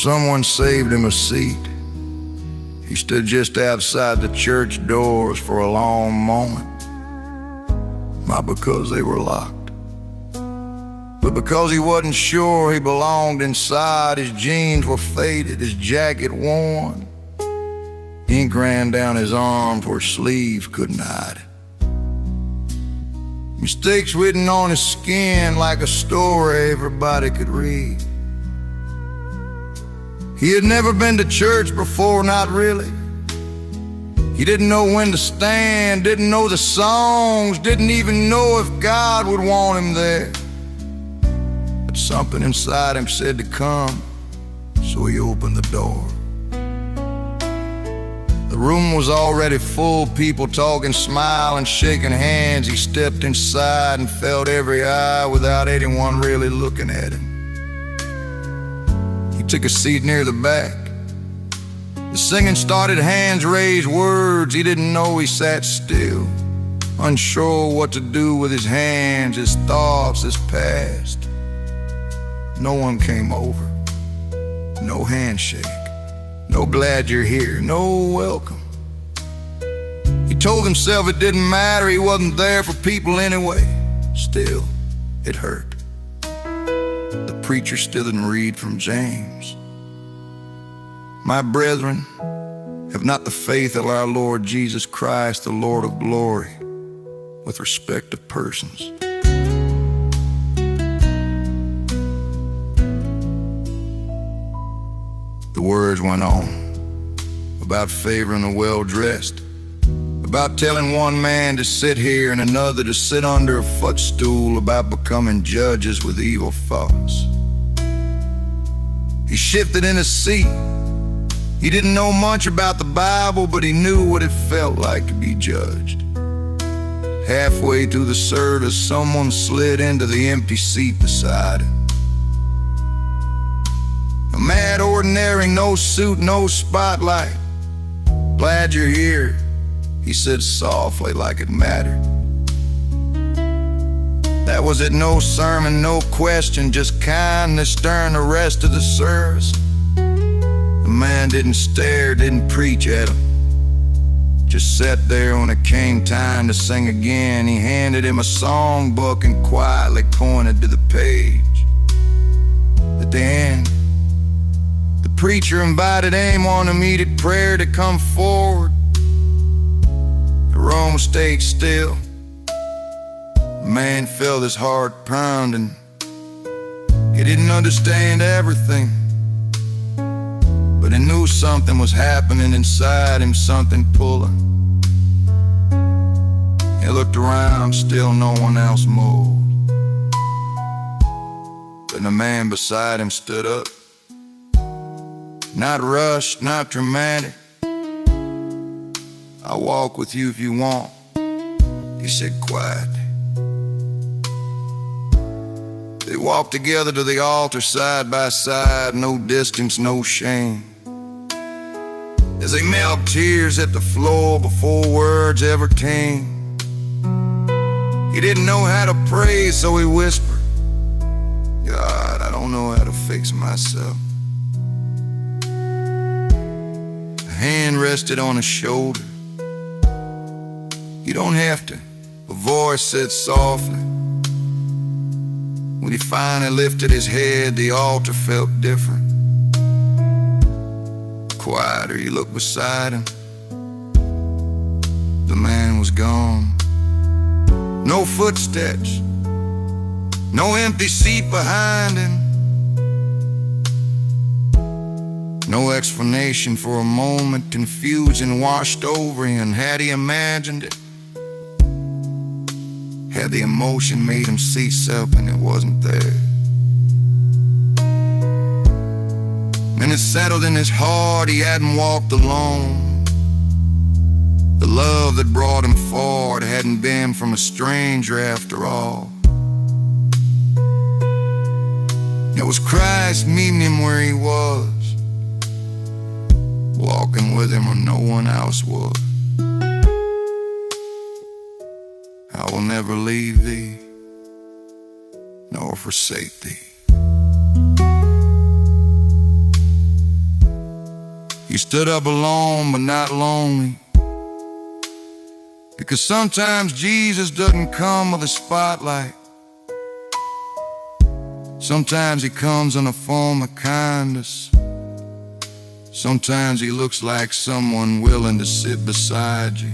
someone saved him a seat. He stood just outside the church doors for a long moment. Not because they were locked, but because he wasn't sure he belonged inside. His jeans were faded, his jacket worn. Ink ran down his arms where sleeves couldn't hide it. Mistakes written on his skin like a story everybody could read. He had never been to church before, not really. He didn't know when to stand, didn't know the songs, didn't even know if God would want him there. But something inside him said to come, so he opened the door. The room was already full, people talking, smiling, shaking hands. He stepped inside and felt every eye without anyone really looking at him. He took a seat near the back. The singing started, hands raised, words he didn't know. He sat still, unsure what to do with his hands, his thoughts, his past. No one came over, no handshake, no glad you're here, no welcome. He told himself it didn't matter, he wasn't there for people anyway. Still, it hurt. The preacher still didn't read from James. My brethren, have not the faith of our Lord Jesus Christ, the Lord of glory, with respect to persons. The words went on about favoring the well-dressed, about telling one man to sit here and another to sit under a footstool, about becoming judges with evil thoughts. He shifted in his seat. He didn't know much about the Bible, but he knew what it felt like to be judged. Halfway through the service, someone slid into the empty seat beside him. A mad ordinary, no suit, no spotlight. Glad you're here, he said softly like it mattered. That was it, no sermon, no question, just kindness during the rest of the service. The man didn't stare, didn't preach at him, just sat there when it came time to sing again. He handed him a songbook and quietly pointed to the page. At the end, the preacher invited anyone who needed prayer to come forward. The room stayed still. The man felt his heart pounding. He didn't understand everything, but he knew something was happening inside him, something pulling. He looked around, still no one else moved. Then the man beside him stood up. Not rushed, not dramatic. I'll walk with you if you want, he said quietly. They walked together to the altar side by side, no distance, no shame. As they knelt, tears at the floor before words ever came. He didn't know how to pray, so he whispered, God, I don't know how to fix myself. A hand rested on his shoulder. You don't have to, a voice said softly. When he finally lifted his head, the altar felt different. Quieter, he looked beside him. The man was gone. No footsteps, no empty seat behind him. No explanation for a moment, confusion washed over him. Had he imagined it? Had the emotion made him see something that wasn't there? And it settled in his heart, he hadn't walked alone. The love that brought him forward hadn't been from a stranger after all. It was Christ meeting him where he was, walking with him where no one else was. I will never leave thee, nor forsake thee. You stood up alone but not lonely, because sometimes Jesus doesn't come with a spotlight. Sometimes he comes in a form of kindness. Sometimes he looks like someone willing to sit beside you.